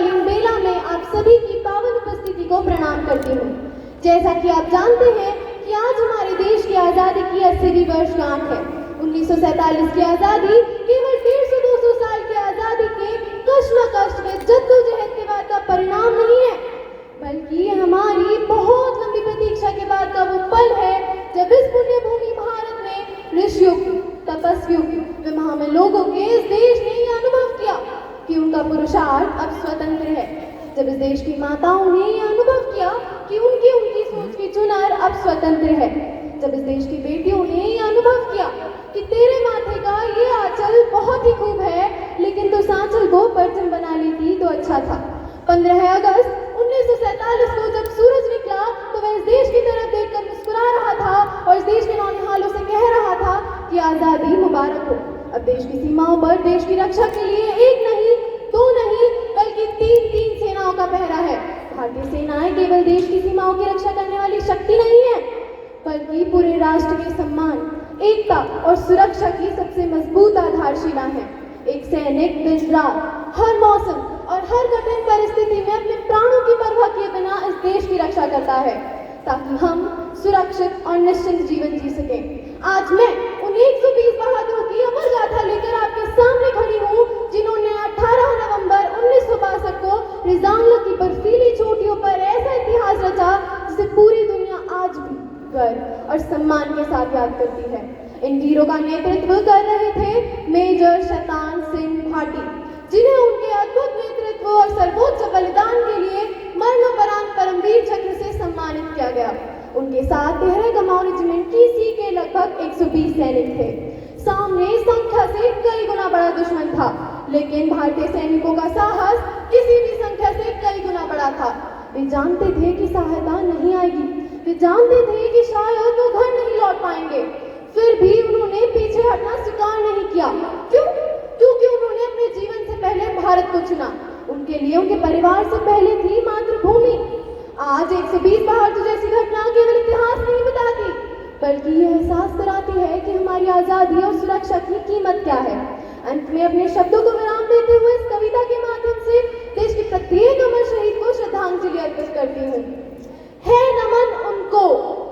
ग्रीष्मकालीन बेला में आप सभी की पावन उपस्थिति को प्रणाम करती हूँ। जैसा कि आप जानते हैं कि आज हमारे देश की आज़ादी की 80वीं वर्षगांठ है। 1947 की आज़ादी केवल 150-200 साल की आज़ादी के कश्मकश में जद्दोजहद के बाद का परिणाम नहीं है, बल्कि हमारी बहुत लंबी प्रतीक्षा के बाद का वो पल है जब इस पुण्य भूमि भारत में ऋषियों की, तपस्वियों की व महान लोगों के इस देश ने यह अनुभव किया कि उनका पुरुषार्थ अब स्वतंत्र है। जब इस देश की माताओं ने यह अनुभव किया कि उनकी सोच की चुनार अब स्वतंत्र है। जब इस देश की बेटियों ने यह अनुभव किया कि तेरे माथे का ये आंचल बहुत ही खूब है, लेकिन तो आंचल को परचम बना लेती तो अच्छा था। 15 अगस्त 1947 को जब सूरज निकला तो वह इस देश की तरफ देखकर मुस्कुरा रहा था और इस देश के नौनिहालों से कह रहा था कि आज़ादी मुबारक हो। अब देश की सीमाओं पर देश की रक्षा के लिए एक नहीं, दो नहीं, बल्कि तीन सेनाओं का पहरा है। भारतीय सेनाएं केवल देश की सीमाओं की रक्षा करने वाली शक्ति नहीं है, बल्कि पूरे राष्ट्र के सम्मान, एकता और सुरक्षा की सबसे मजबूत आधारशिला है। एक सैनिक दिन रात, हर मौसम और हर कठिन परिस्थिति में अपने प्राणों की परवाह किए बिना इस देश की रक्षा करता है, ताकि हम सुरक्षित और निश्चिंत जीवन जी सकें। आज मैं उन 120 बहादुरों की अमर गाथा लेकर आपके सामने खड़ी हूँ, जिन्होंने 18 नवंबर 1962 को रिजांगला की बर्फीली चोटियों पर ऐसा इतिहास रचा जिसे पूरी दुनिया आज भी गर्व और सम्मान के साथ याद करती है। इन वीरों का नेतृत्व कर रहे थे मेजर शैतान सिंह भाटी, जिन्हें उनके अद्भुत नेतृत्व और सर्वोच्च बलिदान के लिए मरणोपरांत परमवीर चक्र से सम्मानित किया गया। उनके साथ 13 गमाऊ रेजिमेंट की के लगभग 120 सैनिक थे। सामने संख्या से कई गुना बड़ा दुश्मन था, लेकिन भारतीय सैनिकों का साहस किसी भी संख्या से कई गुना बड़ा था। वे जानते थे कि सहायता नहीं आएगी, वे जानते थे कि शायद वो घर नहीं लौट पाएंगे, फिर भी उन्होंने पीछे हटना स्वीकार नहीं किया। क्यों? क्योंकि उन्होंने अपने जीवन से पहले भारत को चुना। उनके लिए उनके परिवार से पहले थी मातृभूमि। आज 120 बहादुर जैसी घटना केवल इतिहास नहीं बताती, बल्कि यह एहसास कराती है कि हमारी आज़ादी और सुरक्षा की कीमत क्या है। अंत में अपने शब्दों को विराम देते हुए इस कविता के माध्यम से देश के प्रत्येक अमर शहीद को श्रद्धांजलि अर्पित करती हूँ। है नमन उनको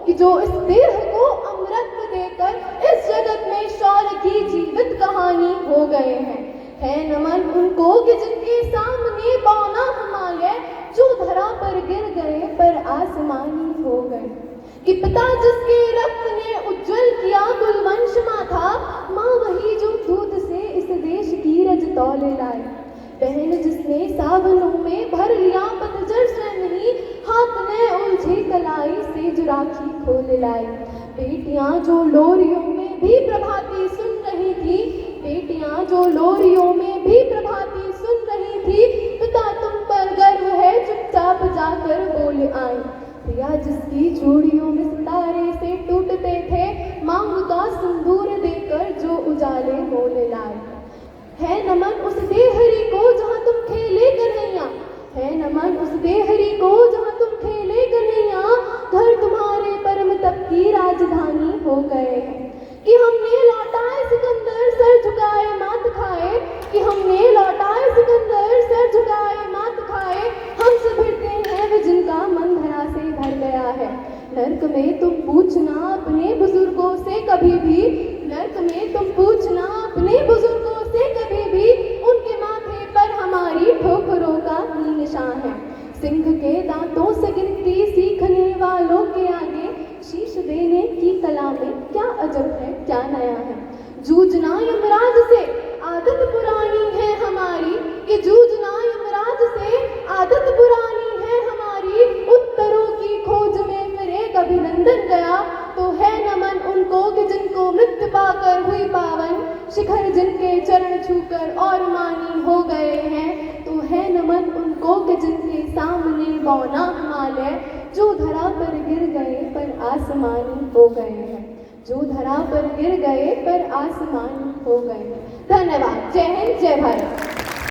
कि जो इस देह को अमृत देकर इस जगत में शौर्य की जीवित कहानी हो गए हैं। है नमन उनको कि जिनके सामने बौना हिमालय जो धरा पर गिर गए पर आसमानी हो गए। कि पिता जिसके रक्त ने उज्जवल किया कुलवंश माथा, माँ वही जो दूध से इस देश की रज तौले लाई। बहन जिसने सावनों में भर लिया पतझड़ स्वयं ही, हाथ ने उलझी कलाई से जो राखी खोल लाई। बेटियां जो लोरियों में भी प्रभाती सुन रही थी, बेटियां जो लोरियों में भी प्रभाती सुन रही थी, पिता तुम पर गर्व है चुपचाप जाकर बोल आई। प्रिया जिसकी चूड़ियों में सितारे से टूटते थे, मांग का सिंदूर देकर जो उजाले मोल लाए। है नमन उस देहरी को जहाँ तुम खेले कन्हैया, है नमन उस देहरी को जहाँ तुम खेले कन्हैया, घर तुम्हारे परम तप की राजधानी हो गए हैं। कि हमने लौटाए सिकंदर सर झुकाए मात खाए, कि हमने लौटाए सिकंदर सर झुकाए मात खाए, हमसे भिड़ते हैं वे जिनका मन धरा से भर गया है। नर्क में तुम पूछना अपने बुजुर्गों से कभी भी, नर्क में तुम पूछना अपने बुजुर्गों से कभी भी, उनके माथे पर हमारी ठोकरों का ही निशान है। सिंह के दांतों से गिनती सीखने वालों के आगे शीश देने की कला में क्या अजब है, क्या नया है। जूझना यमराज से आदत पुरानी है हमारी, कि जूझना यमराज से आदत पुरानी है हमारी। उत्तरों की खोज में फिर एक अभिनंदन गया, तो है नमन उनको कि जिनको मृत्यु पाकर हुई पावन, शिखर जिनके चरण छूकर और मानी हो गए हैं। तो है नमन उनको कि जिनके सामने बौना हिमालय जो धरा पर गिर गए पर आसमानी हो गए हैं, जो धरा पर गिर गए पर आसमानी हो गए। धन्यवाद। जय हिंद, जय भारत।